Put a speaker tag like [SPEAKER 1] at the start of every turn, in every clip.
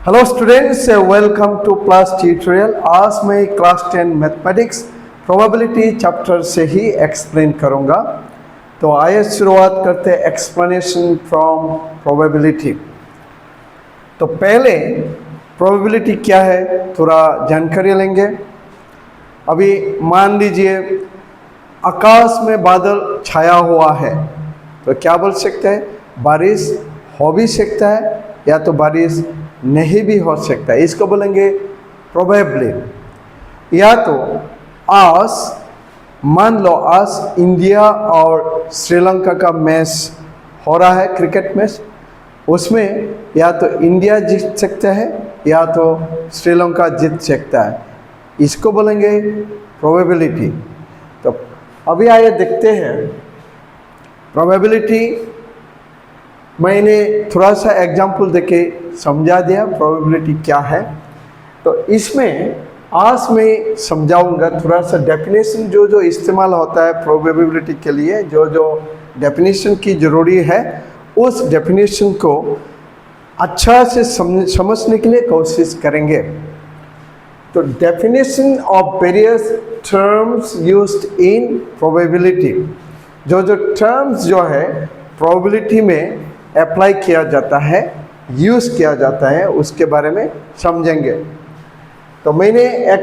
[SPEAKER 1] Hello students, welcome to class tutorial. आज मैं class 10 mathematics probability chapter से ही explain करूंगा। तो आइए शुरुआत करते हैं एक्सप्लेनेशन फ्रॉम प्रोबेबिलिटी। तो पहले प्रोबेबिलिटी क्या है थोड़ा जानकारी लेंगे। अभी मान लीजिए आकाश में बादल छाया हुआ है, तो क्या बोल सकते हैं, बारिश हो भी सकता है या तो बारिश नहीं भी हो सकता है, इसको बोलेंगे प्रोबेबली। या तो आज मान लो आज इंडिया और श्रीलंका का मैच हो रहा है, क्रिकेट मैच, उसमें या तो इंडिया जीत सकता है या तो श्रीलंका जीत सकता है, इसको बोलेंगे प्रोबेबिलिटी। तो अभी आइए देखते हैं प्रोबेबिलिटी। मैंने थोड़ा सा एग्जाम्पल देके समझा दिया प्रोबेबिलिटी क्या है। तो इसमें आज मैं समझाऊंगा थोड़ा सा डेफिनेशन जो जो इस्तेमाल होता है प्रोबेबिलिटी के लिए, जो जो डेफिनेशन की ज़रूरी है उस डेफिनेशन को अच्छा से समझने के लिए कोशिश करेंगे। तो definition of various terms used in probability, जो जो टर्म्स जो है प्रोबेबिलिटी में अप्लाई किया जाता है, यूज़ किया जाता है, उसके बारे में समझेंगे। तो मैंने एक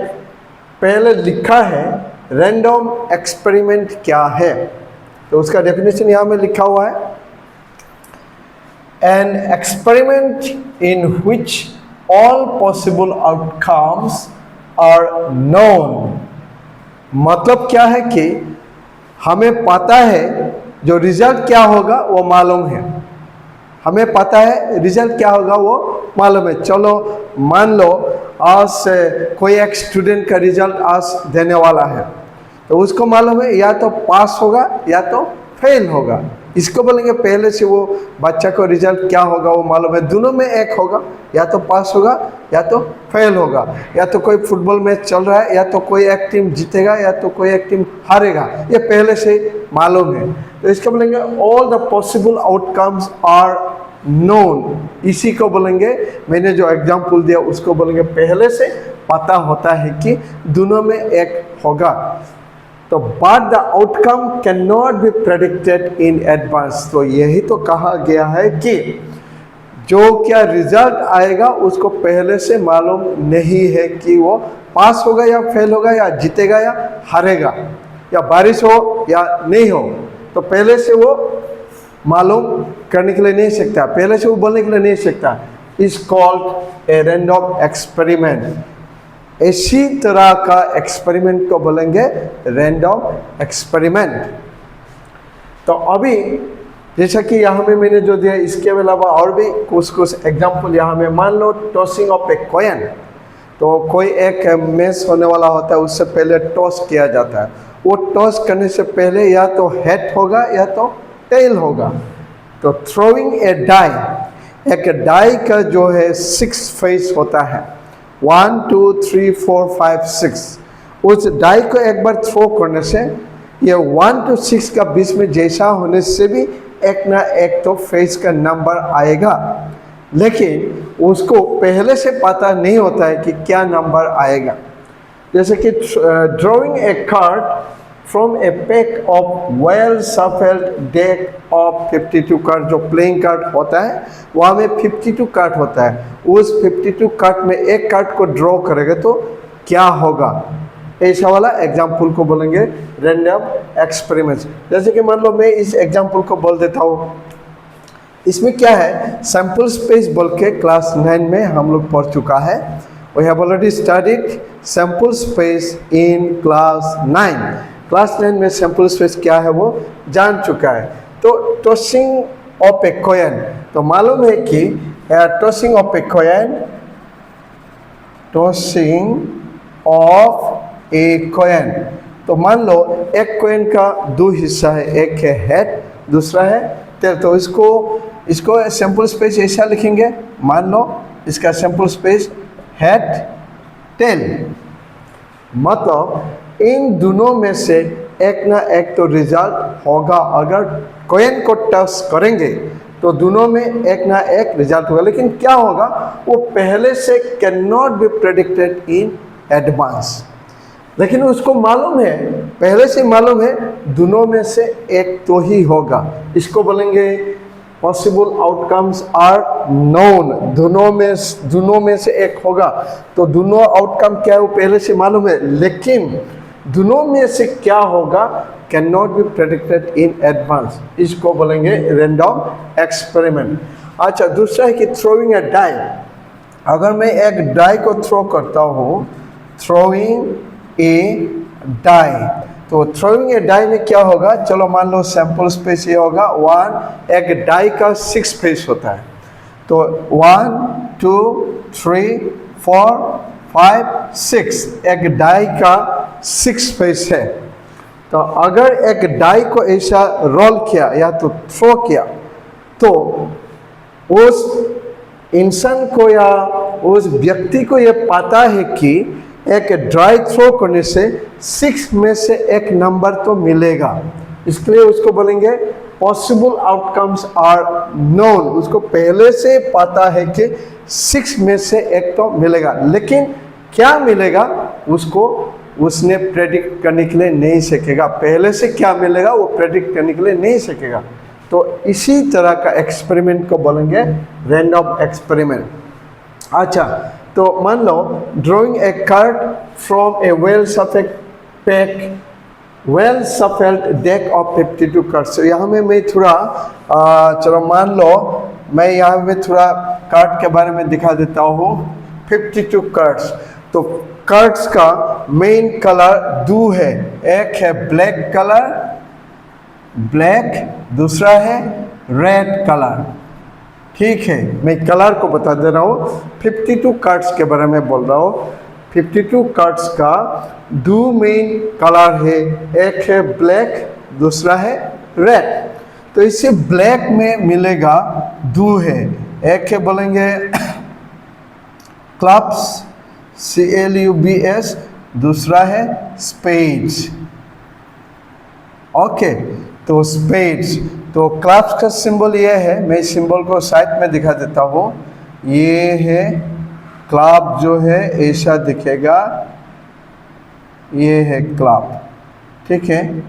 [SPEAKER 1] पहले लिखा है रैंडम एक्सपेरिमेंट क्या है, तो उसका डेफिनेशन यहाँ में लिखा हुआ है, an experiment in which all possible outcomes are known. मतलब क्या है कि हमें पता है जो रिजल्ट क्या होगा वो मालूम है, हमें पता है रिजल्ट क्या होगा वो मालूम है। चलो मान लो आज कोई एक स्टूडेंट का रिजल्ट आज देने वाला है, तो उसको मालूम है या तो पास होगा या तो फेल होगा, इसको बोलेंगे पहले से वो बच्चा को रिजल्ट क्या होगा वो मालूम है, दोनों में एक होगा, या तो पास होगा या तो फेल होगा। या तो कोई फुटबॉल मैच चल रहा है, या तो कोई एक टीम जीतेगा या तो कोई एक टीम हारेगा, ये पहले से मालूम है। तो इसको बोलेंगे all the possible outcomes are known, इसी को बोलेंगे, मैंने जो एग्जाम्पल दिया उसको बोलेंगे पहले से पता होता है कि दोनों में एक होगा। तो but the outcome can not be predicted in advance. तो यही तो कहा गया है कि जो क्या रिजल्ट आएगा उसको पहले से मालूम नहीं है कि वो पास होगा या फेल होगा, या जीतेगा या हारेगा, या बारिश हो या नहीं हो, तो पहले से वो मालूम करने के लिए नहीं सकता, पहले से वो बोलने के लिए नहीं सकता। Is called a random experiment. इसी तरह का एक्सपेरिमेंट को बोलेंगे रैंडम एक्सपेरिमेंट। तो अभी जैसा कि यहाँ में मैंने जो दिया, इसके अलावा और भी कुछ कुछ एग्जाम्पल यहाँ में, मान लो टॉसिंग ऑफ ए कॉइन। तो कोई एक मैच होने वाला होता है, उससे पहले टॉस किया जाता है, वो टॉस करने से पहले या तो हेड होगा या तो टेल होगा। तो थ्रोइंग ए डाई, एक डाई का जो है 6 फेस होता है, 1 2 3 4 5 6। उस डाई को एक बार थ्रो करने से ये 1 to 6 का बीच में जैसा होने से भी एक ना एक तो फेस का नंबर आएगा, लेकिन उसको पहले से पता नहीं होता है कि क्या नंबर आएगा। जैसे कि drawing a card from a pack of well shuffled deck of 52 card, जो प्लेइंग कार्ड होता है वहाँ में 52 कार्ड होता है, उस 52 कार्ड में एक कार्ड को ड्रॉ करेगा तो क्या होगा, ऐसा वाला एग्जाम्पल को बोलेंगे रैंडम एक्सपेरिमेंट्स। जैसे कि मान लो मैं इस एग्जाम्पल को बोल देता हूँ, इसमें क्या है, सैम्पल स्पेस बोल के क्लास 9 में हम लोग पढ़ चुका है। We have already studied sample space in class 9। Class 9 में सैम्पल स्पेस क्या है वो जान चुका है। तो टॉसिंग ऑफ ए कॉइन, तो मालूम है कि tossing of a coin, tossing of a coin, तो मान लो एक कॉइन का 2 हिस्सा है, एक है हेड दूसरा है टेल। तो इसको सैम्पल स्पेस ऐसा लिखेंगे, मान लो इसका सैम्पल स्पेस हेड टेल, मतलब इन दोनों में से एक ना एक तो रिजल्ट होगा। अगर कॉइन को टच करेंगे तो दोनों में एक ना एक रिजल्ट होगा। लेकिन क्या होगा, वो पहले से can not be predicted in advance. लेकिन उसको मालूम है, पहले से मालूम है दोनों में से एक तो ही होगा। इसको बोलेंगे पॉसिबल आउटकम्स आर नोन। दोनों में से एक होगा, तो दोनों आउटकम क्या है वो पहले से मालूम है, लेकिन दोनों में से क्या होगा can not be predicted in advance. इसको बोलेंगे रैंडम एक्सपेरिमेंट। अच्छा, दूसरा है कि थ्रोइंग ए डाई। अगर मैं एक डाई को थ्रो करता हूँ, थ्रोइंग ए डाई, तो थ्रोइंग ए डाई में क्या होगा, चलो मान लो सैंपल स्पेस ये होगा 1, एक डाई का 6 फेस होता है, तो 1 2 3 4 5 6, एक डाई का 6 फेस है। तो अगर एक डाई को ऐसा रोल किया या तो थ्रो किया, तो उस इंसान को या उस व्यक्ति को ये पता है कि एक ड्राई थ्रो करने से 6 में से एक नंबर तो मिलेगा। इसके लिए उसको बोलेंगे पॉसिबल आउटकम्स आर नोन। उसको पहले से पता है कि 6 में से एक तो मिलेगा, लेकिन क्या मिलेगा उसको उसने प्रेडिक्ट करने के लिए नहीं सकेगा। पहले से क्या मिलेगा वो प्रेडिक्ट करने के लिए नहीं सकेगा। तो इसी तरह का एक्सपेरिमेंट को बोलेंगे रैंडम एक्सपेरिमेंट। अच्छा, तो मान लो drawing a card from a well shuffled deck of 52 cards. यहाँ में मैं थोड़ा चलो मान लो मैं यहाँ में थोड़ा कार्ड के बारे में दिखा देता हूँ। 52 कार्ड्स, तो कार्ड्स का मेन कलर 2 है। एक है ब्लैक कलर, ब्लैक, दूसरा है रेड कलर। ठीक है, मैं कलर को बता दे रहा हूँ। 52 कार्ड्स के बारे में बोल रहा हूँ। 52 कार्ड्स का 2 मेन कलर है, एक है ब्लैक, दूसरा है रेड। तो इसे ब्लैक में मिलेगा 2 है, एक है बोलेंगे क्लब्स CLUBS, दूसरा है स्पेड्स। ओके, तो स्पेड्स, तो क्लब्स का सिंबल ये है, मैं सिंबल को साइड में दिखा देता हूँ। ये है क्लब, जो है ऐसा दिखेगा, ये है क्लब, ठीक है,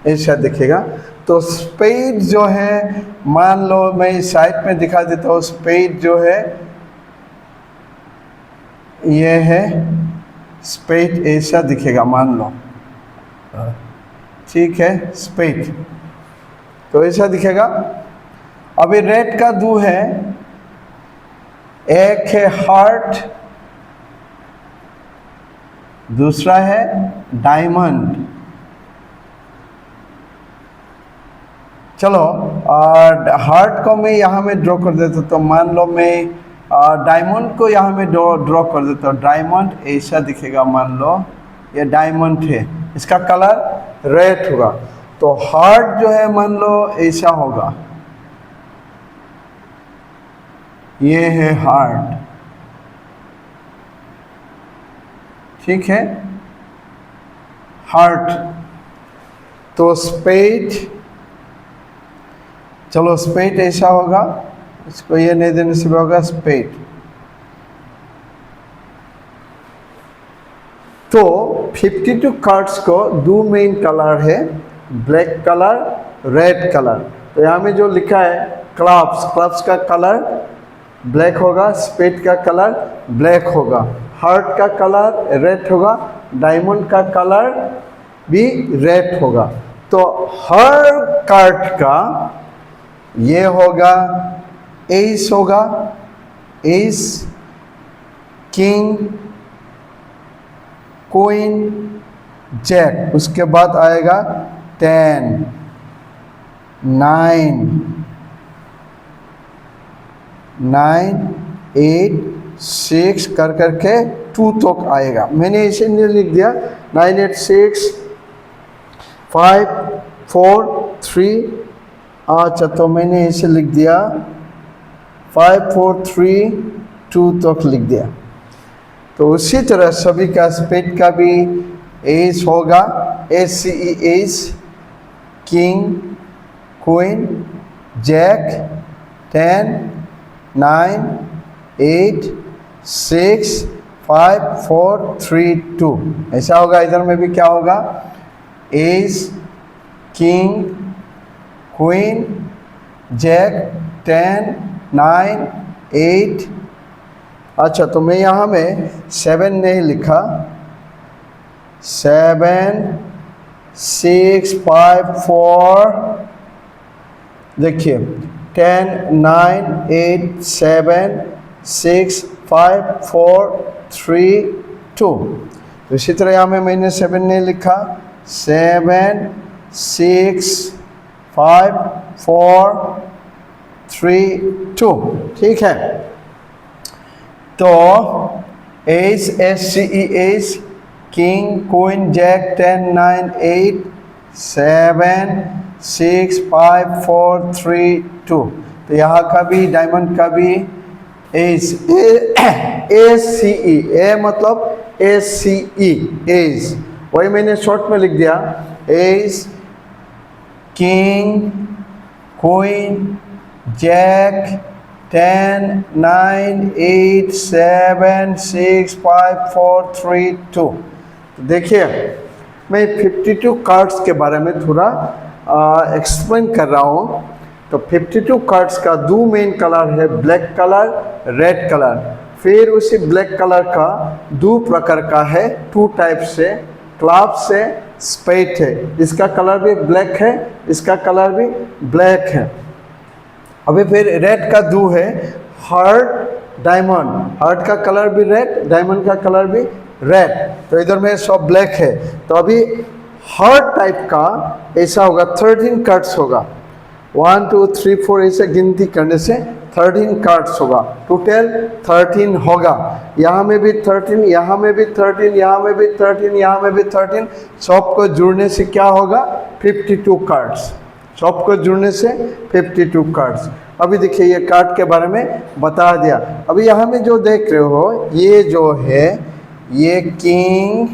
[SPEAKER 1] ऐसा दिखेगा। तो स्पेड जो है, मान लो मैं साइड में दिखा देता हूँ। स्पेड जो है ये है स्पेड, ऐसा दिखेगा मान लो, ठीक है, स्पेड तो ऐसा दिखेगा। अभी रेड का 2 है, एक है हार्ट, दूसरा है डायमंड। चलो हार्ट को मैं यहाँ में ड्रॉ कर देता हूँ। तो मान लो मैं डायमंड को यहाँ में ड्रॉ कर देता हूँ। डायमंड ऐसा दिखेगा, मान लो ये डायमंड है, इसका कलर रेड होगा। तो हार्ट जो है मान लो ऐसा होगा, ये है हार्ट, ठीक है, हार्ट। तो स्पेड, चलो स्पेड ऐसा होगा, इसको ये नहीं देने से भी होगा स्पेड। तो 52 कार्ड्स को 2 मेन कलर है, ब्लैक कलर, रेड कलर। तो यहाँ में जो लिखा है क्लब्स, क्लब्स का कलर ब्लैक होगा, स्पेड का कलर ब्लैक होगा, हार्ट का कलर रेड होगा, डायमंड का कलर भी रेड होगा। तो हर कार्ड का ये होगा, एस होगा, एस, किंग, क्वीन, जैक, उसके बाद आएगा 10, 9, 8, 6 कर करके 2 तक आएगा। मैंने इसे नहीं लिख दिया, 9, 8, 6, 5, 4, 3। अच्छा, तो मैंने इसे लिख दिया 5, 4, 3, 2 तक लिख दिया। तो उसी तरह सभी का स्पेड का भी एस होगा, एस, किंग, क्वीन, जैक, 10, 9, 8, 6, 5, 4, 3, 2। ऐसा होगा। इधर में भी क्या होगा? Ace, king, queen, jack, 10, 9, 8। अच्छा, तो मैं यहाँ में 7 नहीं लिखा। 7, 6, 5, 4, देखिए 10, 9, 8, 7, 6, 5, 4, 3, 2। तो इसी तरह यहाँ में मैंने 7 नहीं लिखा। 7, 6, 5, 4, 3, 2। ठीक है। तो ace, S C E S, king, queen, jack, 10, 9, 8, 7, 6, 5, 4, 3, 2। तो यहाँ का भी, डायमंड का भी एस, एस सी ई, ए मतलब एस सी ई, एस, वही मैंने शॉर्ट में लिख दिया। Ace, king, queen, jack, 10, 9, 8, 7, 6, 5, 4, 3, 2। तो देखिए, मैं 52 कार्ड्स के बारे में थोड़ा एक्सप्लेन कर रहा हूँ। तो 52 कार्ड्स का दो मेन कलर है, ब्लैक कलर, रेड कलर। फिर उसी ब्लैक कलर का दो प्रकार का है, 2 टाइप से, क्लब से, स्पेड है। इसका कलर भी ब्लैक है, इसका कलर भी ब्लैक है। अभी फिर रेड का दो है, हार्ट, डायमंड। हार्ट का कलर भी रेड, डायमंड का कलर भी रेड। तो इधर में सब ब्लैक है। तो अभी हार्ट टाइप का ऐसा होगा, 13 कार्ड्स होगा। 1, 2, 3, 4 ऐसे गिनती करने से 13 कार्ड्स होगा। टोटल 13 होगा। यहाँ में भी 13, यहाँ में भी 13, यहाँ में भी 13, यहाँ में भी 13। सबको जुड़ने से क्या होगा? 52 कार्ड्स। सबको जुड़ने से 52 कार्ड्स। अभी देखिए, ये कार्ड के बारे में बता दिया। अभी यहाँ में जो देख रहे हो, ये जो है, ये किंग,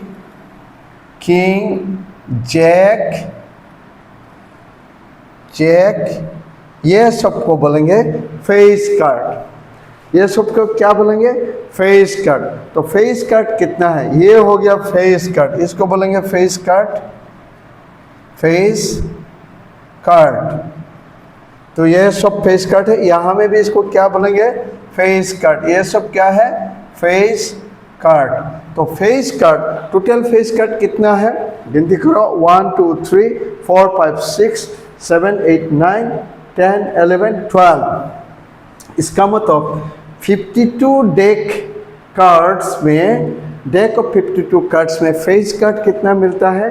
[SPEAKER 1] जैक, ये सबको बोलेंगे फेस कार्ड। ये सबको क्या बोलेंगे? Face card. तो फेस कार्ड कितना है? ये हो गया फेस कार्ड, इसको बोलेंगे फेस कार्ड, फेस कार्ड। तो ये सब फेस कार्ड है। यहाँ में भी इसको क्या बोलेंगे? Face card. ये सब क्या है? Face card. तो face card, total face card कितना है? गिनती करो, 1, 2, 3, 4, 5, 6, 7, 8, 9, 10, 11, 12। इसका मतलब 52 डेक कार्ड्स में, डेक ऑफ 52 कार्ड्स में फेस कार्ड कितना मिलता है?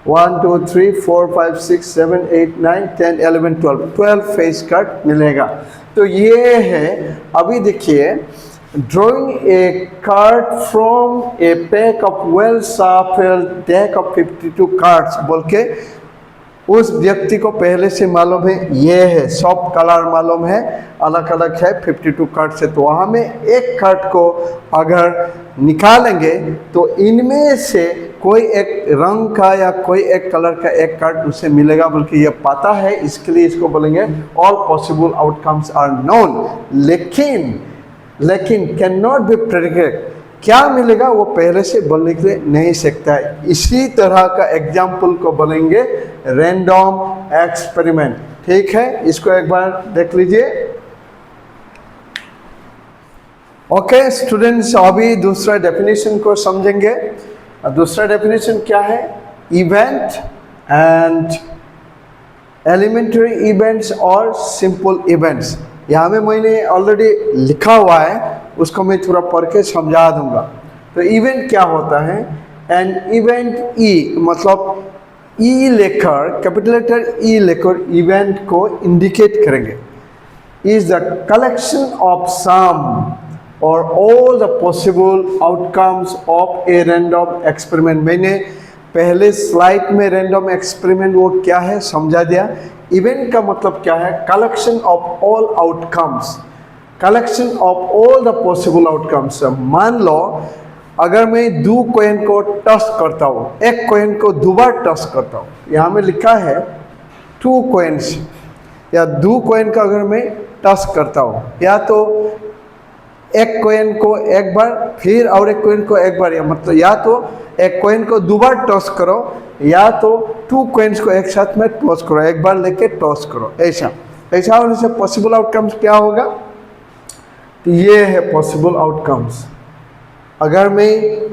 [SPEAKER 1] 1, 2, 3, 4, 5, 6, 7, 8, 9, 10, 11, 12 फेस कार्ड मिलेगा। तो ये है। अभी देखिए, drawing a card from a pack of well shuffled deck of 52 cards बोल के उस व्यक्ति को पहले से मालूम है, ये है, सब कलर मालूम है, अलग अलग है 52 कार्ड से। तो वहाँ में एक कार्ड को अगर निकालेंगे तो इनमें से कोई एक रंग का या कोई एक कलर का एक कार्ड उसे मिलेगा, बल्कि ये पता है। इसके लिए इसको बोलेंगे all possible outcomes are known. लेकिन कैन नॉट बी प्रेडिक्टेड, क्या मिलेगा वो पहले से बोलने के लिए नहीं सकता है। इसी तरह का एग्जाम्पल को बोलेंगे रैंडम एक्सपेरिमेंट। ठीक है, इसको एक बार देख लीजिए। ओके स्टूडेंट्स, अभी दूसरा डेफिनेशन को समझेंगे। दूसरा डेफिनेशन क्या है? इवेंट एंड एलिमेंट्री इवेंट्स और सिंपल इवेंट्स। यहाँ में मैंने ऑलरेडी लिखा हुआ है, उसको मैं थोड़ा पढ़ के समझा दूंगा। तो इवेंट क्या होता है? एन इवेंट, ई मतलब ई लेकर, कैपिटल लेटर ई लेकर इवेंट को इंडिकेट करेंगे। Is the collection of some और all the possible outcomes of a random experiment. मैंने पहले स्लाइड में रैंडम एक्सपेरिमेंट वो क्या है समझा दिया। इवेंट का मतलब क्या है? Collection of all outcomes, collection of all the possible outcomes. मान लो अगर मैं 2 कॉइन को टच करता हूँ, एक कॉइन को 2 बार टच करता हूँ, यहाँ में लिखा है 2 कॉइन्स, या 2 कॉइन का अगर मैं टॉस करता हूँ, या तो एक कॉइन को एक बार फिर और एक कॉइन को एक बार, या मतलब या तो एक कॉइन को 2 बार टॉस करो या तो 2 कॉइन्स को एक साथ में टॉस करो, एक बार लेके टॉस करो, ऐसा ऐसा होने से पॉसिबल आउटकम्स क्या होगा? तो ये है पॉसिबल आउटकम्स। अगर मैं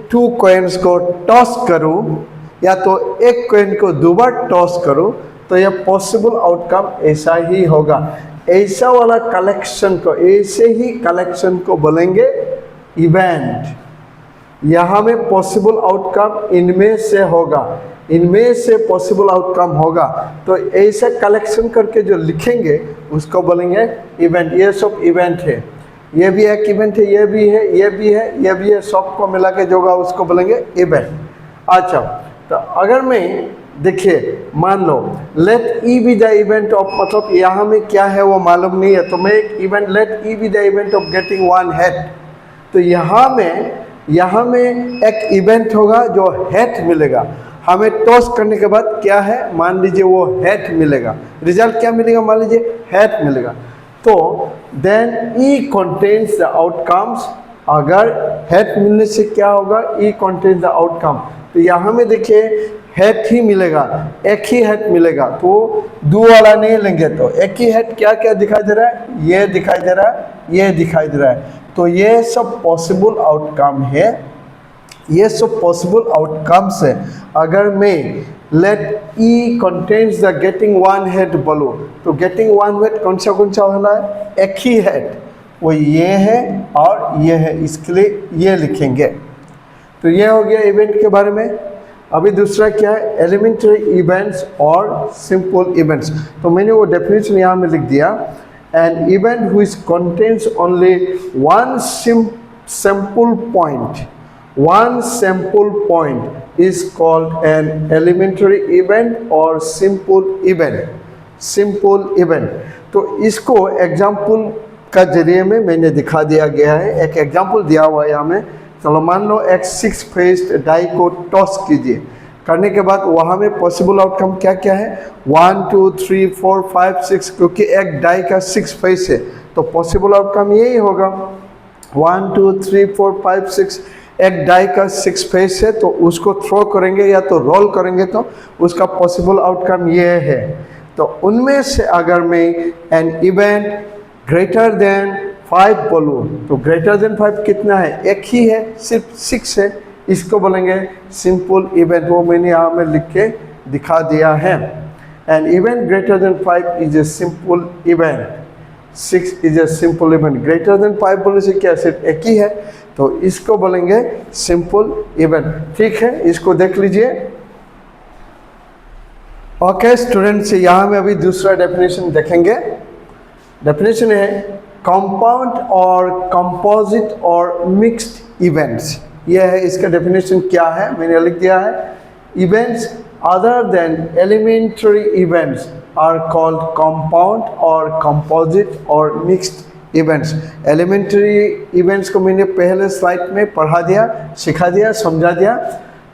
[SPEAKER 1] 2 कॉइन्स को टॉस करूं या तो एक कॉइन को 2 बार टॉस करूं तो यह पॉसिबल आउटकम ऐसा ही होगा। ऐसा वाला कलेक्शन को, ऐसे ही कलेक्शन को बोलेंगे इवेंट। यहाँ में पॉसिबल आउटकम इनमें से होगा, इनमें से पॉसिबल आउटकम होगा, तो ऐसा कलेक्शन करके जो लिखेंगे उसको बोलेंगे इवेंट। ये सब इवेंट है, ये भी एक इवेंट है, ये भी है, ये भी है, ये भी है, सबको मिला के जो होगा उसको बोलेंगे इवेंट। अच्छा, तो अगर मैं देखिए मान लो let E be the event of, मतलब यहाँ में क्या है वो मालूम नहीं है, तो मैं एक event let E be the event of getting 1 head, तो यहाँ में एक इवेंट होगा जो हेड मिलेगा। हमें टॉस करने के बाद क्या है, मान लीजिए वो हेड मिलेगा, रिजल्ट क्या मिलेगा, मान लीजिए हेड मिलेगा। तो then E contains the outcomes, अगर हेड मिलने से क्या होगा, ई कंटेन्स द आउटकम, तो यहाँ में देखिए हेड ही मिलेगा, एक ही हेड मिलेगा, तो 2 वाला नहीं लेंगे, तो एक ही हेड क्या क्या दिखाई दे रहा है, ये दिखाई दे रहा है, ये दिखाई दे रहा है, तो ये सब पॉसिबल आउटकम है, ये सब पॉसिबल आउटकम्स है। अगर मैं let E contains the getting 1 head बोलो, तो गेटिंग 1 हेड कौन सा होना है, एक ही हेड, वो ये है और ये है, इसके लिए ये लिखेंगे। तो ये हो गया इवेंट के बारे में। अभी दूसरा क्या है, एलिमेंट्री इवेंट्स और सिंपल इवेंट्स। तो मैंने वो डेफिनेशन यहाँ में लिख दिया, an event which contains only one sample point is called an elementary event or simple event। तो इसको एग्जाम्पल का जरिए में मैंने दिखा दिया गया है, एक एग्जाम्पल दिया हुआ है यहाँ में। चलो मान लो एक 6 फेस्ड डाई को टॉस कीजिए, करने के बाद वहाँ में पॉसिबल आउटकम क्या क्या है, 1 2 3 4 5 6, क्योंकि एक डाई का 6 फेस है तो पॉसिबल आउटकम यही होगा 1 2 3 4 5 6। एक डाई का 6 फेस है तो उसको थ्रो करेंगे या तो रोल करेंगे तो उसका पॉसिबल आउटकम ये है। तो उनमें से अगर मैं एन इवेंट ग्रेटर देन 5 बोलूँ तो ग्रेटर देन 5 कितना है, एक ही है, सिर्फ 6 है, इसको बोलेंगे सिंपल इवेंट। वो मैंने यहाँ में लिख के दिखा दिया है। An event greater than 5 is a simple event, 6 is a simple event. Greater than 5 बोलने से क्या, सिर्फ एक ही है, तो इसको बोलेंगे सिंपल इवेंट। ठीक है, इसको देख लीजिए। ओके स्टूडेंट्स, यहाँ में अभी दूसरा डेफिनेशन देखेंगे। डेफिनेशन है कंपाउंड और कंपोजिट और मिक्स्ड इवेंट्स। यह है, इसका डेफिनेशन क्या है मैंने लिख दिया है। Events other than elementary events are called compound और कंपोजिट और मिक्स्ड इवेंट्स। एलिमेंट्री इवेंट्स को मैंने पहले स्लाइड में पढ़ा दिया, सिखा दिया, समझा दिया।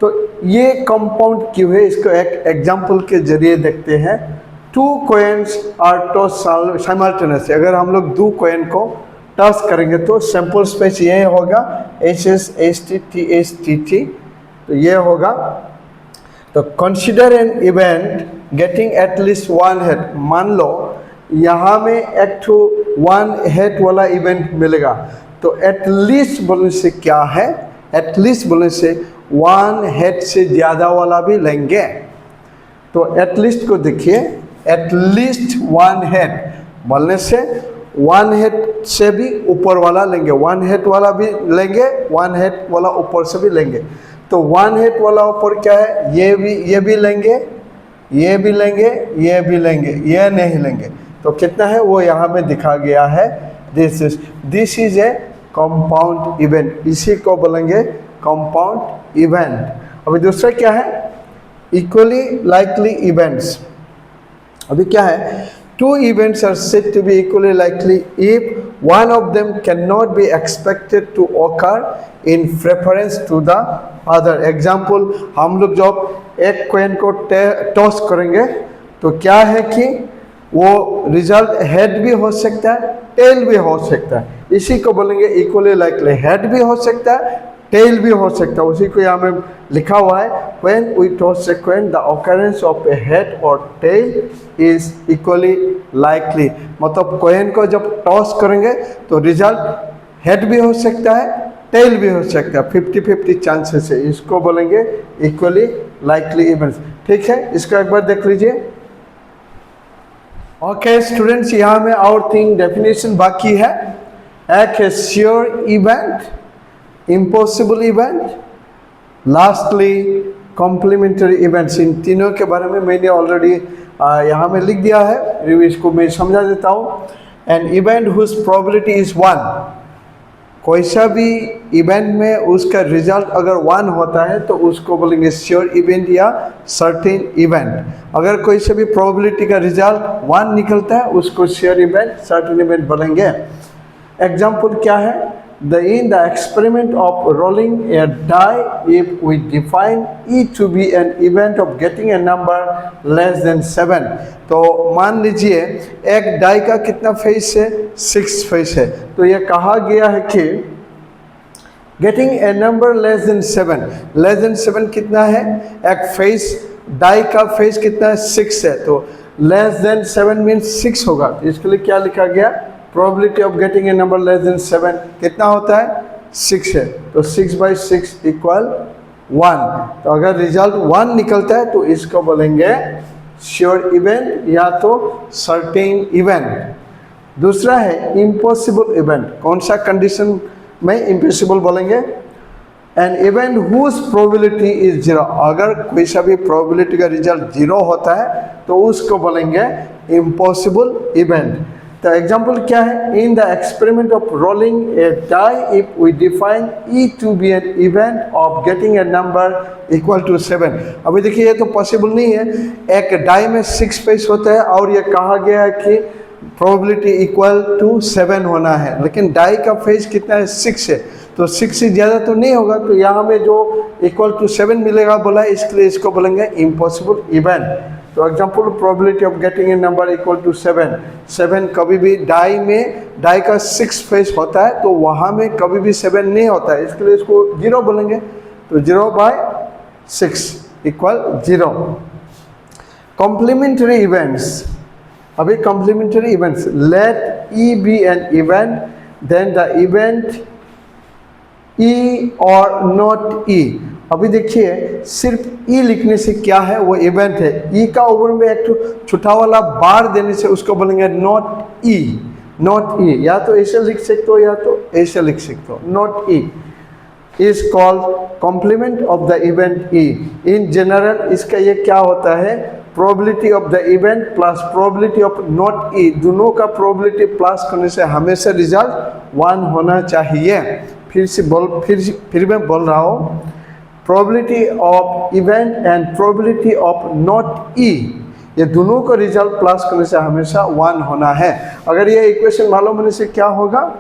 [SPEAKER 1] तो ये कंपाउंड क्यों है, इसको एक एग्जाम्पल के जरिए देखते हैं। 2 coins आर टॉस साइमल्टेनियसली। अगर हम लोग 2 coin को टॉस करेंगे तो सैंपल स्पेस ये होगा HSHTTHTT, तो ये होगा। तो consider an event getting at least 1 head. मान लो यहाँ में एक तो 1 हेड वाला इवेंट मिलेगा, तो एटलीस्ट बोलने से क्या है, एटलीस्ट बोलने से 1 हेड से ज़्यादा वाला भी लेंगे। तो एटलीस्ट को देखिए, एटलीस्ट 1 हेड बोलने से 1 हेड से भी ऊपर वाला लेंगे, 1 हेड वाला भी लेंगे, 1 हेड वाला ऊपर से भी लेंगे। तो 1 हेड वाला ऊपर क्या है, ये भी लेंगे, ये भी लेंगे, ये भी लेंगे, ये नहीं लेंगे। तो कितना है वो यहाँ में दिखा गया है। This is a compound event, इसी को बोलेंगे कंपाउंड इवेंट। अभी दूसरा क्या है, इक्वली लाइकली इवेंट्स। अभी क्या है, 2 events are said to be equally likely if one of them cannot be expected to occur in preference to the other। Example, हम लोग जब एक कॉइन को टॉस करेंगे तो क्या है कि वो रिजल्ट हेड भी हो सकता है, टेल भी हो सकता है। इसी को बोलेंगे इक्वली लाइकली, हेड भी हो सकता है, टेल भी हो सकता है। उसी को यहाँ में लिखा हुआ है, when we toss a coin the occurrence of a head or tail is equally likely। मतलब कॉइन को जब टॉस करेंगे तो रिजल्ट हेड भी हो सकता है, टेल भी हो सकता है, 50-50 चांसेस है। इसको बोलेंगे इक्वली लाइकली इवेंट्स। ठीक है, इसको एक बार देख लीजिए। ओके स्टूडेंट्स, यहाँ में और 3 डेफिनेशन बाकी है। एक है sure event, impossible event, lastly complementary events. इन तीनों के बारे में मैंने ऑलरेडी यहाँ में लिख दिया है, इसको मैं समझा देता हूँ। An event whose probability is 1, कोई सा भी इवेंट में उसका रिजल्ट अगर 1 होता है तो उसको बोलेंगे श्योर इवेंट या सर्टेन इवेंट। अगर कोई सा भी प्रोबेबिलिटी का रिजल्ट 1 निकलता है उसको श्योर इवेंट, सर्टेन इवेंट बोलेंगे। एग्जाम्पल क्या है? In the experiment of rolling a die, if we define E to be an event of getting a number less than 7, तो मान लीजिए एक डाई का कितना फेस है? 6 फेस है। तो ये कहा गया है कि getting a number less than 7, less than 7 कितना है? एक फेस, डाई का फेस कितना है? 6 है। तो less than 7 मीन्स 6 होगा। तो इसके लिए क्या लिखा गया? Probability of getting a number less than 7 कितना होता है? 6 है। तो 6/6 इक्वल 1। तो अगर रिजल्ट 1 निकलता है तो इसको बोलेंगे श्योर इवेंट या तो सर्टेन इवेंट। दूसरा है इम्पॉसिबल इवेंट। कौन सा कंडीशन में इम्पॉसिबल बोलेंगे? An event whose probability is 0। अगर कोई सा भी प्रोबेबिलिटी का रिजल्ट 0 होता है तो उसको बोलेंगे इम्पॉसिबल इवेंट। तो एग्जाम्पल क्या है? In the experiment of rolling a die, if we define E to be an event of getting a number equal to 7। अभी देखिए ये तो पॉसिबल नहीं है, एक डाई में 6 फेस होता है और ये कहा गया है कि प्रोबेबिलिटी इक्वल टू 7 होना है, लेकिन डाई का फेस कितना है? 6 है। तो 6 से ज़्यादा तो नहीं होगा, तो यहाँ में जो इक्वल टू 7 मिलेगा बोला, इसके लिए इसको बोलेंगे इम्पॉसिबल इवेंट। तो example probability of getting a number equal to 7 कभी भी डाई में, डाई का 6 फेस होता है तो वहाँ में कभी भी 7 नहीं होता है, इसके लिए इसको 0 बोलेंगे। तो 0/6 इक्वल 0। Complementary events. अभी complementary events, let E be an event then the event E और नॉट ई। अभी देखिए सिर्फ ई लिखने से क्या है? वो इवेंट है। ई का ऊपर में एक छोटा वाला बार देने से उसको बोलेंगे नॉट ई। नॉट ई या तो ऐसे लिख सकते हो या तो ऐसे लिख सकते हो। Not E is called complement of the event E. In general इसका ये क्या होता है? Probability of the event plus probability of not E, दोनों का प्रोबेबिलिटी प्लस करने से हमेशा रिजल्ट 1 होना चाहिए। फिर मैं बोल रहा हूँ, probability of event and probability of not E, ये दोनों का रिजल्ट प्लस करने से हमेशा 1 होना है। अगर ये इक्वेशन मालूम होने से क्या होगा?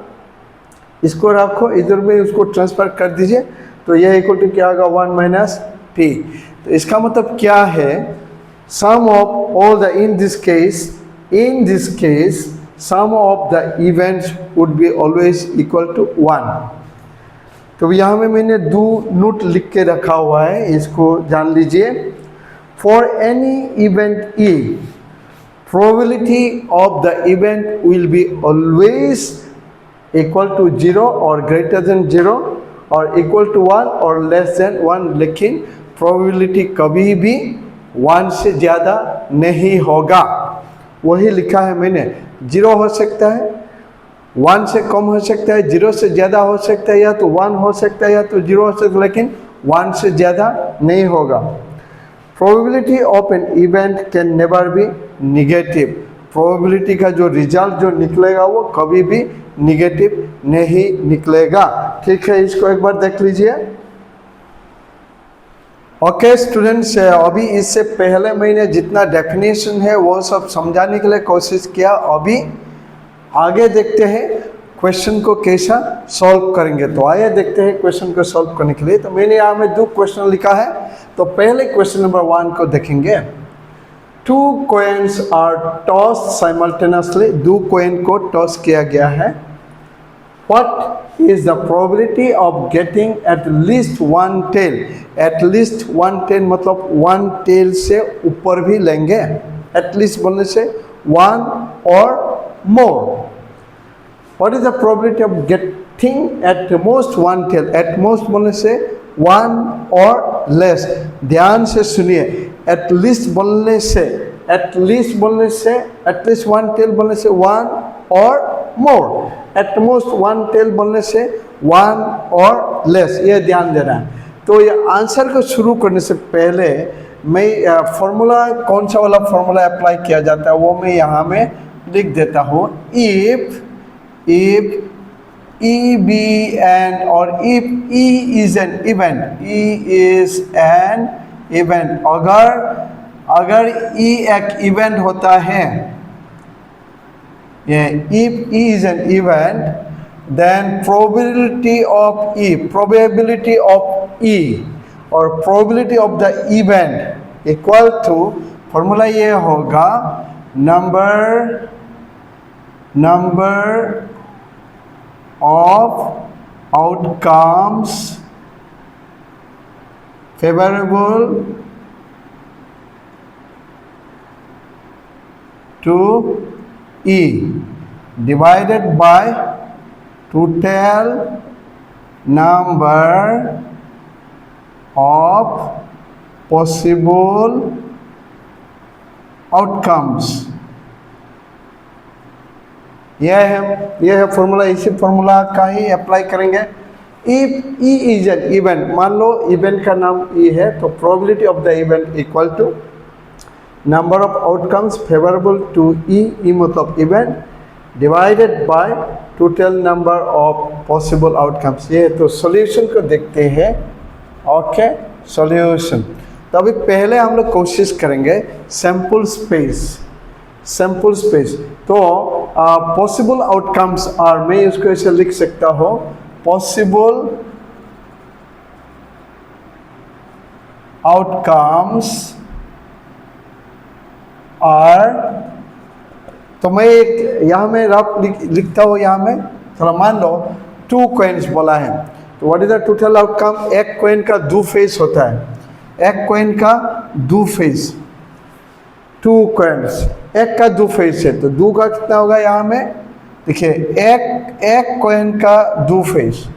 [SPEAKER 1] इसको रखो, इधर में उसको ट्रांसफर कर दीजिए, तो यह इक्वल टू क्या होगा? 1 - t। तो इसका मतलब क्या है? Sum of all the in this case sum of the events would be always equal to 1। तो यहाँ में मैंने 2 नोट लिख के रखा हुआ है, इसको जान लीजिए। For any event E, probability of the event will be always equal to 0 और ग्रेटर देन 0 और इक्वल टू 1 और लेस देन 1, लेकिन प्रोबेबिलिटी कभी भी 1 से ज़्यादा नहीं होगा। वही लिखा है मैंने। 0 हो सकता है, 1 से कम हो सकता है, 0 से ज़्यादा हो सकता है, या तो 1 हो सकता है या तो 0 हो सकता है, लेकिन 1 से ज़्यादा नहीं होगा। Probability of an event can never be negative. Probability का जो रिजल्ट जो निकलेगा वो कभी भी निगेटिव नहीं निकलेगा। ठीक है, इसको एक बार देख लीजिए। ओके स्टूडेंट्स, अभी इससे पहले मैंने जितना डेफिनेशन है वो सब समझाने के लिए कोशिश किया। अभी आगे देखते हैं क्वेश्चन को कैसा सॉल्व करेंगे। तो आइए देखते हैं क्वेश्चन को सॉल्व करने के लिए। तो मैंने यहाँ में 2 क्वेश्चन लिखा है। तो पहले क्वेश्चन नंबर 1 को देखेंगे। Two coins are tossed simultaneously, दो coin को toss किया गया है. What is the probability of getting at least one tail? At least one tail मतलब one tail से ऊपर भी लेंगे. At least बोलने से one or more. What is the probability of getting at most one tail? At most बोलने से one or less. ध्यान से सुनिए. At least बोलने से, at least बोलने से, at least one tail बोलने से one or more. At most one tail बोलने से one or less. ये ध्यान देना है. तो ये आंसर को शुरू करने से पहले मैं फॉर्मूला कौन सा वाला फॉर्मूला अप्लाई किया जाता है वो मैं यहाँ में लिख देता हूँ. If E be an or if E is an event, E is an event. अगर E एक इवेंट होता है, if E is an event, then probability of E or probability of the event equal to, formula ये होगा number of outcomes favorable to E divided by total number of possible outcomes. यह है formula. इसी formula का ही apply करेंगे. If E is an event, मान लो इवेंट का नाम ई है, तो probability of the event equal to number of outcomes favourable to E मतलब event divided by total number of possible outcomes. ये तो सॉल्यूशन को देखते हैं. Okay, solution. तो अभी पहले हम लोग कोशिश करेंगे सैंपल स्पेस. तो पॉसिबल आउटकम्स आर, मैं इसको ऐसे लिख सकता हूँ, पॉसिबल आउटकम्स आर. तो मैं एक यहाँ में रफ लिखता हूँ. यहाँ में थोड़ा मान लो टू कॉइन्स बोला है, तो what is the total outcome? एक कॉइन का दो फेस होता है. एक कॉइन का दो फेस, टू कॉइन्स, एक का दो फेस है, तो दो का कितना होगा? यहाँ में देखिए एक कॉइन का दो फेस.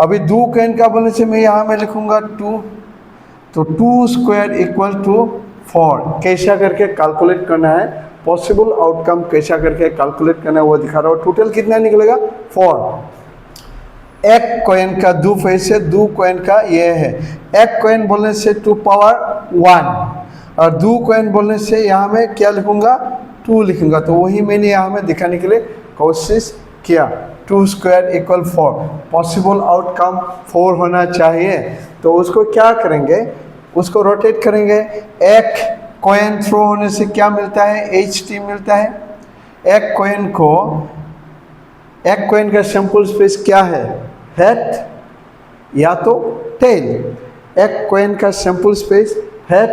[SPEAKER 1] अभी दो कॉइन का बोलने से मैं यहाँ में लिखूंगा टू, तो टू स्क्वायर इक्वल टू 4. कैसा करके कैलकुलेट करना है, पॉसिबल आउटकम कैसा करके कैलकुलेट करना है वो दिखा रहा हूँ. टोटल कितना निकलेगा? 4. एक कॉइन का दो फेस है, दो कॉइन का ये है. एक कॉइन बोलने से 2 पावर 1 और दो कॉइन बोलने से यहाँ में क्या लिखूंगा? 2 लिखूंगा. तो वही मैंने यहाँ में दिखाने के लिए कोशिश किया. 2 स्क्वायर इक्वल 4. पॉसिबल आउटकम 4 होना चाहिए. तो उसको क्या करेंगे? उसको रोटेट करेंगे. एक कॉइन थ्रो होने से क्या मिलता है? HT मिलता है. एक कॉइन का सैंपल स्पेस क्या है? हेड या तो टेल. एक कॉइन का सैंपल स्पेस हेड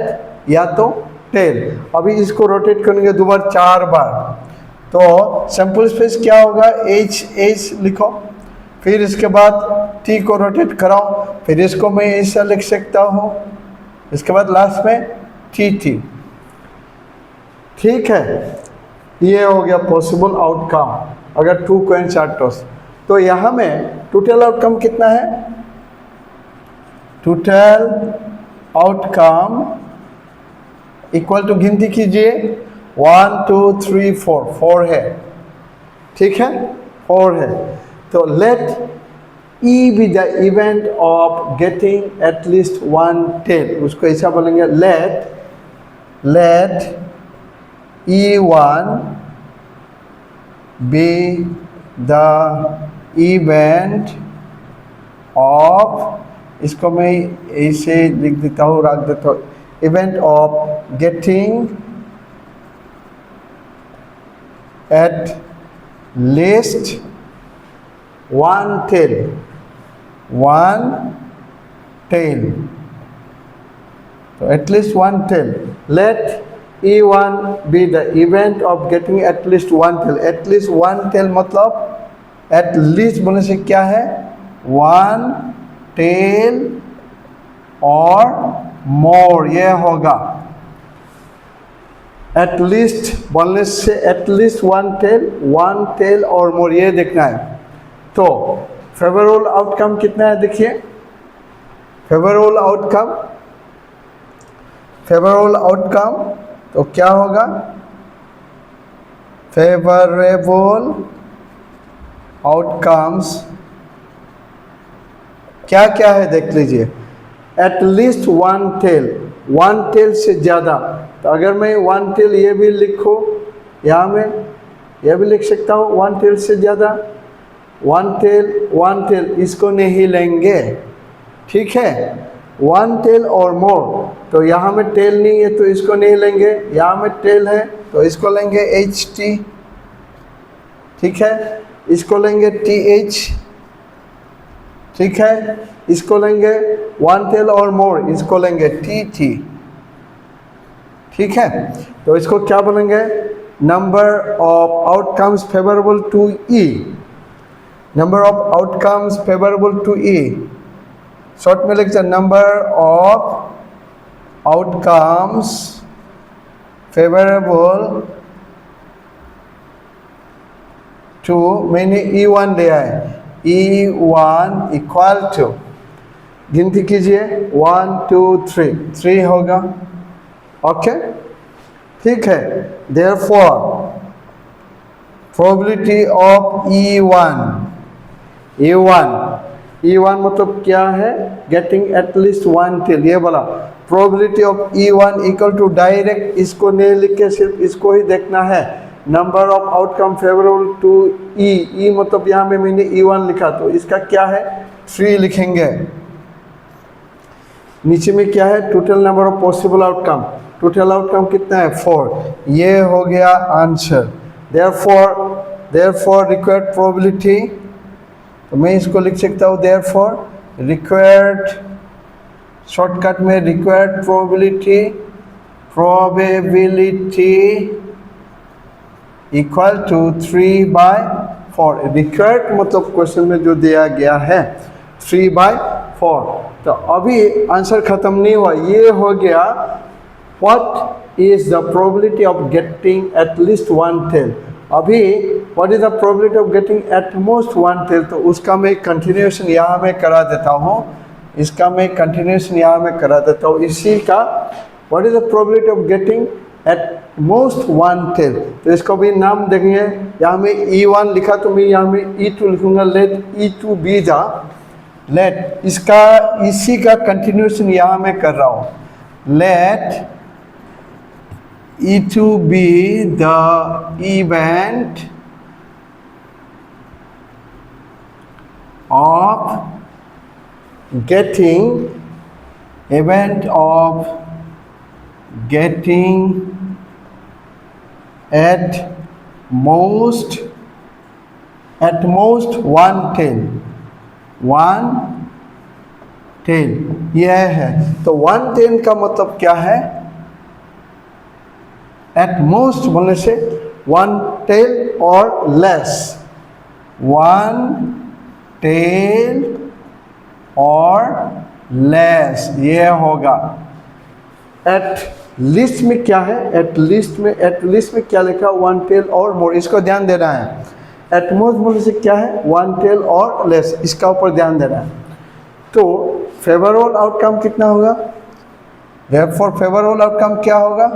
[SPEAKER 1] या तो टेल. अभी इसको रोटेट करेंगे 2 बार 4 बार, तो सैंपल स्पेस क्या होगा? H लिखो. फिर इसके बाद T को रोटेट कराओ. फिर इसको मैं ऐसा लिख सकता हूँ. इसके बाद लास्ट में TT. ठीक है, ये हो गया पॉसिबल आउटकम अगर 2 कॉइन्स आर टॉस. तो यहाँ में टोटल आउटकम कितना है? टोटल आउटकम इक्वल टू, गिनती कीजिए, 1 2 3 4. 4 है. ठीक है, 4 है. तो late E be the event of getting at least one tail. उसको ऐसा बोलेंगे, let E1 be the event of, इसको मैं ऐसे लिख देता हूँ, रख देता हूँ, event of getting at least one tail. So at least one tail. Let E1 be the event of getting at least one tail. At least one tail मतलब at least बोलने से क्या है, one tail और more, ये होगा। at least बोलने से at least one tail और more, ये देखना है। तो फेवरेबल आउटकम कितना है देखिए, फेवरेबल आउटकम तो क्या होगा, फेवरेबल आउटकम्स क्या क्या है देख लीजिए। एट लीस्ट वन टेल से ज़्यादा, तो अगर मैं वन टेल ये भी लिखूँ, यहाँ में यह भी लिख सकता हूँ वन टेल से ज़्यादा। वन टेल इसको नहीं लेंगे, ठीक है। वन टेल और मोर, तो यहाँ में टेल नहीं है तो इसको नहीं लेंगे, यहाँ में टेल है तो इसको लेंगे HT, ठीक है। इसको लेंगे TH, ठीक है। इसको लेंगे वन टेल और मोर, इसको लेंगे TT, ठीक है। तो इसको क्या बोलेंगे, number of outcomes favourable to E, number of outcomes favourable to E, शॉर्ट में लिखते हैं number of outcomes favourable to, मैंने E1 लिया है, E1 इक्वल टू, गिनती कीजिए 1 2 3, 3 होगा, ओके, ठीक है। देयरफॉर प्रोबेबिलिटी ऑफ E1 मतलब क्या है, getting at least one tail, ये बोला। Probability of E1 equal to, direct इसको नहीं लिख के सिर्फ इसको ही देखना है, number of outcome favourable to E मतलब यहाँ में मैंने E1 लिखा तो इसका क्या है 3 लिखेंगे। नीचे में क्या है, total number of possible outcome, total outcome कितना है 4, ये हो गया आंसर। देयरफॉर रिक्वायर्ड प्रोबेबिलिटी, तो मैं इसको लिख सकता हूँ देयरफॉर रिक्वायर्ड, शॉर्टकट में required probability equal to 3/4। Required मतलब क्वेश्चन में जो दिया गया है 3/4। तो अभी आंसर खत्म नहीं हुआ, ये हो गया what is the probability of getting at least one tail. अभी what is the probability of getting at most one tail, तो उसका मैं कंटिन्यूएशन यहाँ में करा देता हूँ, इसका मैं कंटिन्यूएशन यहाँ में करा देता हूँ। इसी का what is the probability of getting at most one tail, तो इसको भी नाम देंगे। यहाँ में E1 लिखा तो मैं यहाँ में E2 लिखूंगा, late E2 be the, late इसका इसी का कंटिन्यूएशन यहाँ में कर रहा हूँ, late E2 be the event of getting at most one tail, यह है। तो वन टेल का मतलब क्या है, एट मोस्ट बोलने से वन टेल और लेस, वन टेल और लेस, ये होगा। एट लिस्ट में क्या है, एट लिस्ट में क्या लिखा, वन टेल और मोर, इसको ध्यान देना है। एट मोस्ट बोलने से क्या है, वन टेल और लेस, इसका ऊपर ध्यान देना है। तो फेवरेबल आउटकम कितना होगा, देयरफॉर फेवरेबल आउटकम क्या होगा,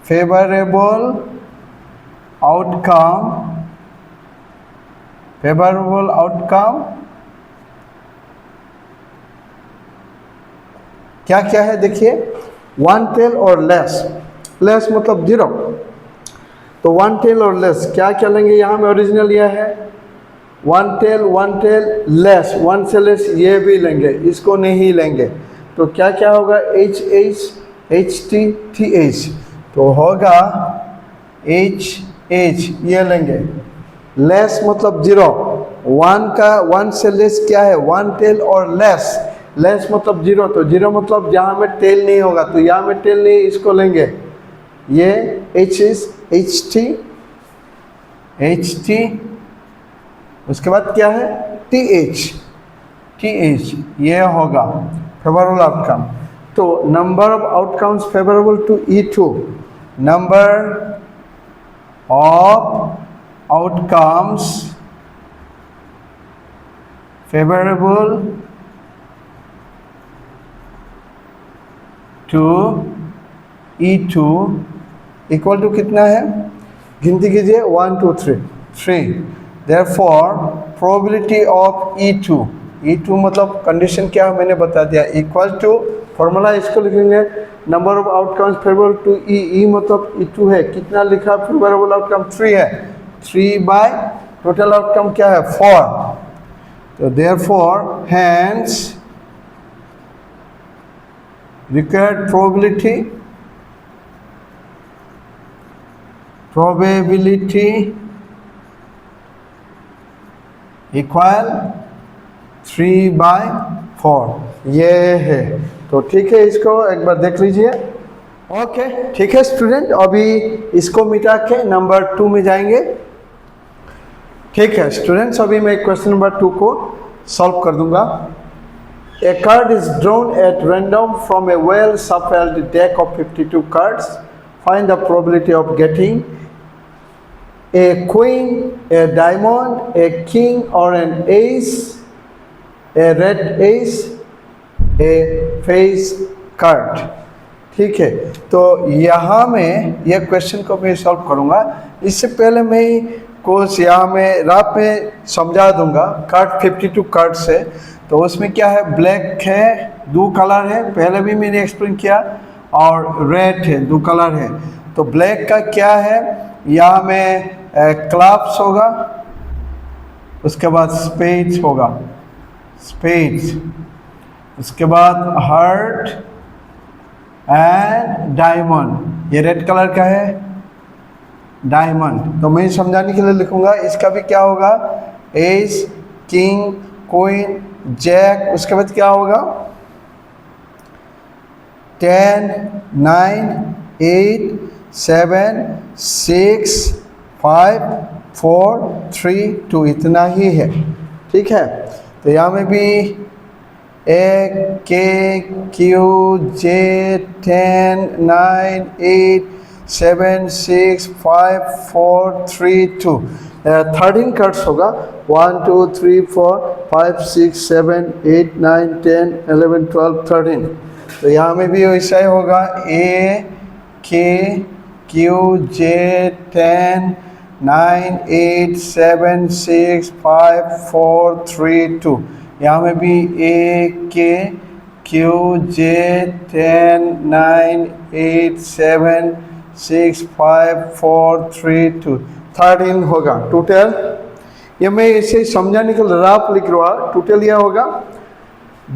[SPEAKER 1] फेवरेबल आउटकम क्या क्या है देखिए, वन टेल और लेस मतलब 0, तो वन टेल और लेस क्या क्या लेंगे, यहाँ में ओरिजिनल यह है वन टेल लेस, वन से लेस ये भी लेंगे, इसको नहीं लेंगे। तो क्या क्या होगा, HT TH, तो होगा HH, ये लेंगे। लेस मतलब 0, वन से लेस क्या है, वन टेल और लेस मतलब 0, तो 0 मतलब जहाँ में टेल नहीं होगा, तो यहाँ में टेल नहीं, इसको लेंगे ये H इज HT, उसके बाद क्या है TH, ये होगा फेवरेबल आउटकम। तो number of outcomes favourable to E2, number of outcomes favourable to E2 equal to कितना है, गिनती कीजिए 1 2 3। देयरफॉर प्रोबेबिलिटी ऑफ E2 मतलब कंडीशन क्या है मैंने बता दिया, इक्वल टू फॉर्मूला इसको लिखेंगे number of outcomes favourable to E मतलब E2 है, कितना लिखा फेवरेबल आउटकम 3 है, 3 बाय टोटल आउटकम क्या है 4। तो therefore hence required probability equal 3/4, ये है। तो ठीक है, इसको एक बार देख लीजिए। ओके ठीक है स्टूडेंट, अभी इसको मिटा के नंबर 2 में जाएंगे। ठीक है स्टूडेंट्स, अभी मैं क्वेश्चन नंबर 2 को सॉल्व कर दूंगा। A card is drawn at random from a well shuffled deck of 52 cards. Find the probability of getting a queen, a diamond, a king or an ace, a red ace, a face card. ठीक है, तो यहाँ में यह question को मैं solve करूँगा। इससे पहले मैं कुछ यहाँ में रात में समझा दूंगा। कार्ड 52 कार्ड्स है, तो उसमें क्या है, ब्लैक है, 2 कलर है, पहले भी मैंने एक्सप्लेन किया, और रेड है, 2 कलर है। तो ब्लैक का क्या है, यहाँ में क्लब्स होगा, उसके बाद स्पेड्स होगा, उसके बाद हार्ट एंड डायमंड, ये रेड कलर का है डायमंड। तो मैं समझाने के लिए लिखूंगा, इसका भी क्या होगा, एस, किंग, क्वीन, जैक, उसके बाद क्या होगा 10 9 8 7 6 5 4 3 2, इतना ही है। ठीक है, तो यहाँ में भी A, K, Q, J, 10 9 8 7 6 5 4 3 2, 13 cards होगा, 1 2 3 4 5 6 7 8 9 10 11 12 13। तो यहाँ में भी वैसा ही होगा, A, K, Q, J, 10 9 8 7 6 5 4 3 2। यहाँ में भी A, K, Q, J, 10 9 8 7 6 5 4 3 2, 13 होगा टोटल। ये मैं इसे समझाने के लिए राफ लिख रहा हूँ। टोटल यह होगा,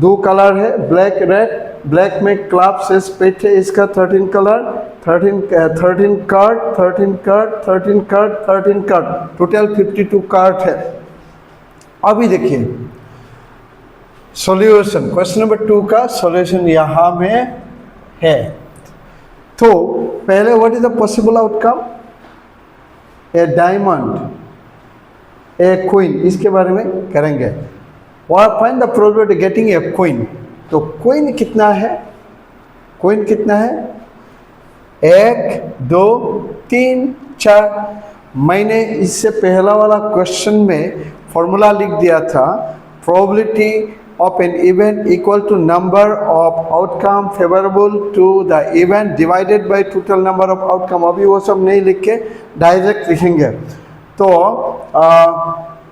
[SPEAKER 1] 2 कलर है, ब्लैक रेड, ब्लैक में क्लब से स्पेट है, इसका 13 कलर, 13 कार्ड, टोटल 52 कार्ड है। अभी देखिए सॉल्यूशन, क्वेश्चन नंबर 2 का सॉल्यूशन यहाँ में है। तो पहले what is the possible outcome, A diamond, A queen, इसके बारे में करेंगे। Find the probability getting a queen. तो क्वीन कितना है, 1 2 3 4। मैंने इससे पहला वाला क्वेश्चन में फॉर्मूला लिख दिया था, probability of an event equal to number of outcome favorable to the event divided by total number of outcome। अभी वो सब नहीं लिख के डायरेक्ट लिखेंगे। तो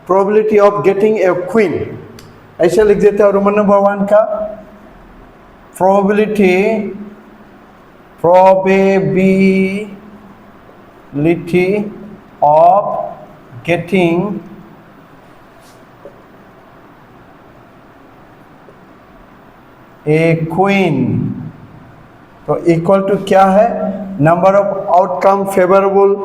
[SPEAKER 1] probability of getting a queen ऐसे लिख देते हैं। रोमन नंबर 1 का probability of getting A queen, तो इक्वल टू क्या है, नंबर ऑफ आउटकम फेवरेबल,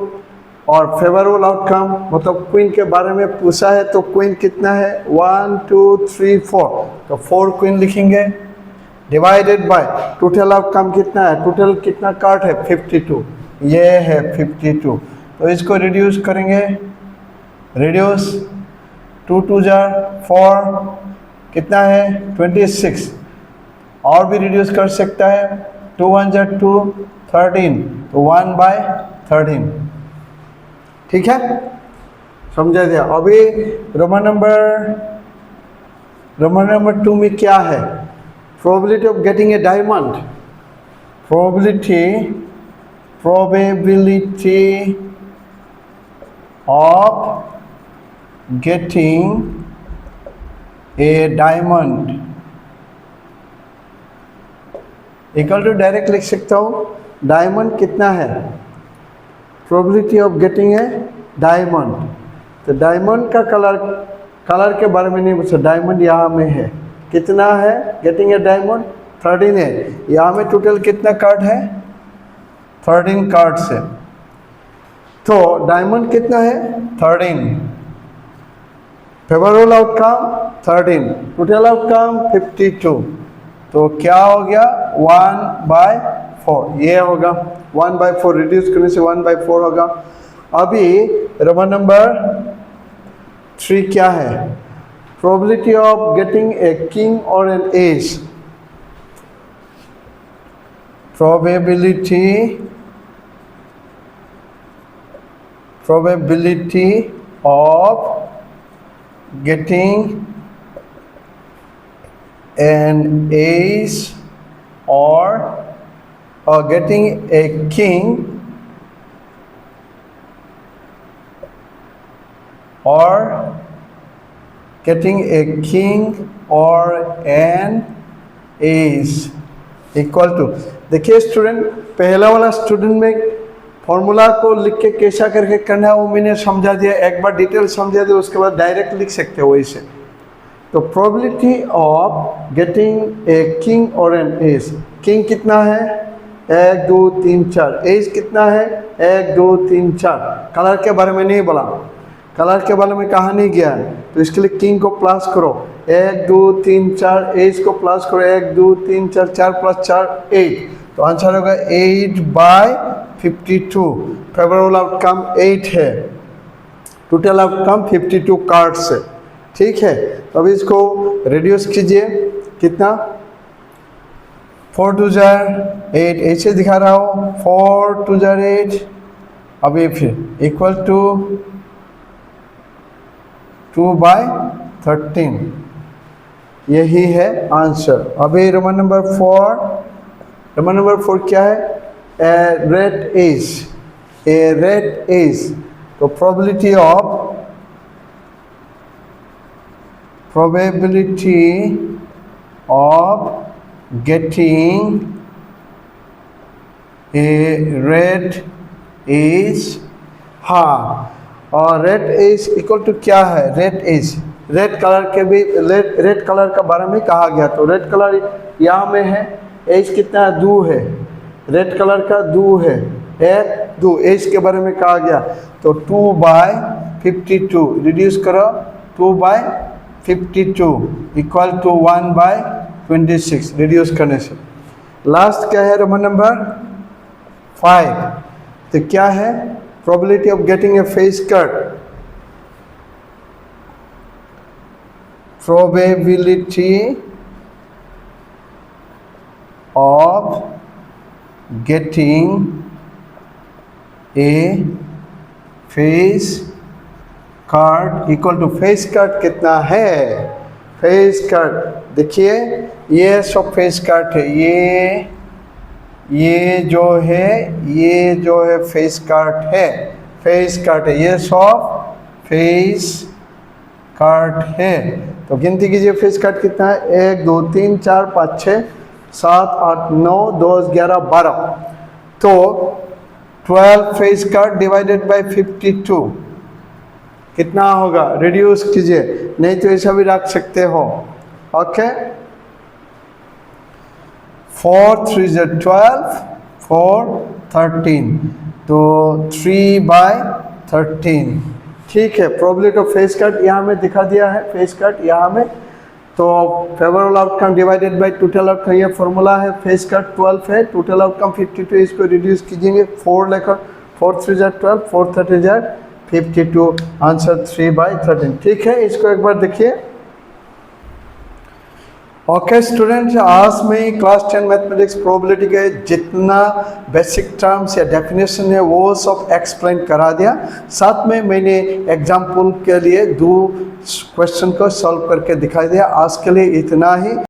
[SPEAKER 1] और फेवरेबल आउटकम मतलब क्वीन के बारे में पूछा है, तो क्वीन कितना है 1 2 3 4, तो 4 क्वीन लिखेंगे, डिवाइडेड बाय टोटल आउटकम कितना है, टोटल कितना कार्ड है 52, ये है 52। तो इसको रिड्यूस करेंगे, रिड्यूस 2 2 4, कितना है 26। और भी रिड्यूस कर सकता है, 2 1 2, 13, तो 1/13। ठीक है, समझा दिया। अभी रोमन नंबर 2 में क्या है, probability of getting a diamond, probability of getting a diamond equal to direct लिख सकता हूँ, डायमंड कितना है, probability of getting a diamond. तो डायमंड का कलर के बारे में नहीं पूछा, डायमंड यहाँ में है, कितना है गेटिंग ए डायमंड, 13 है। यहाँ में टोटल कितना कार्ड है, 13 कार्ड्स है। तो डायमंड कितना है 13, फेवरेबल आउटकम 13, टोटल आउटकम 52। तो क्या हो गया 1/4, ये होगा 1/4, रिड्यूस करने से 1/4 होगा। अभी रोमन नंबर 3 क्या है, probability of getting a king और an ace, probability of getting an ace or getting a king or getting a king or an ace equal to, देखिए स्टूडेंट, पहला वाला स्टूडेंट में फॉर्मूला को लिख के कैसा करके करना है वो मैंने समझा दिया, एक बार डिटेल समझा दिया, उसके बाद डायरेक्ट लिख सकते हो वैसे। तो probability of getting a king और एन एस, किंग कितना है 1 2 3 4, एस कितना है 1 2 3 4। कलर के बारे में नहीं बोला, कलर के बारे में कहा नहीं गया है, तो इसके लिए किंग को प्लस करो, 1 2 3 4, एस को प्लस करो 1 2 3 4, 4 + 4 8, तो आंसर होगा 8/52। फेवरेबल आउटकम 8 है, टोटल आउटकम 52 कार्ड्स है। ठीक है, तो अभी इसको रिड्यूस कीजिए, कितना 4 2 8, ऐसे दिखा रहा हूँ 4 2 8, अभी फिर इक्वल टू 2/13, यही है आंसर। अभी रोमन नंबर 4 क्या है, ए रेड एज, तो probability of getting a red ace, हाँ, और रेड एज इक्वल टू क्या है, रेड एज, रेड कलर के भी रेड कलर का बारे में कहा गया, तो रेड कलर यहाँ में है, एज कितना है 2 है, रेड कलर का 2 है, 1 2, एज के बारे में कहा गया, तो 2/52 रिड्यूस करो, 2/52 इक्वल टू 1/26 रिड्यूस करने से। लास्ट क्या है रोमन नंबर 5, तो क्या है, probability of getting a face card, probability of getting a face card equal to, face card कितना है, फेस कट देखिए, ये सब फेस कट है, ये जो है फेस कट है, ये सब फेस कट है। तो गिनती कीजिए, फेस कट कितना है, 1 2 3 4 5 6 7 8 9 10 11 12, तो 12 फेस कट डिवाइडेड बाय 52 कितना होगा, रिड्यूस कीजिए, नहीं तो ऐसा भी रख सकते हो। ओके, 4 3 12, 4 13, तो 3/13। ठीक है, प्रोबेबिलिटी ऑफ फेस कट यहाँ में दिखा दिया है, फेस कट यहाँ में तो favourable outcome divided by total outcome, ये फॉर्मूला है। फेस का 12 है, टोटल आउटकम 52, इसको रिड्यूस कीजिएंगे 4 लेकर, 4 3 जार 12, 4 30 जार 52, आंसर 3/13। ठीक है, इसको एक बार देखिए। ओके स्टूडेंट्स, आज मैं क्लास 10 मैथमेटिक्स प्रोबेबिलिटी के जितना बेसिक टर्म्स या डेफिनेशन है वो सब एक्सप्लेन करा दिया। साथ में मैंने एग्जाम्पल के लिए 2 क्वेश्चन को सॉल्व करके दिखा दिया। आज के लिए इतना ही।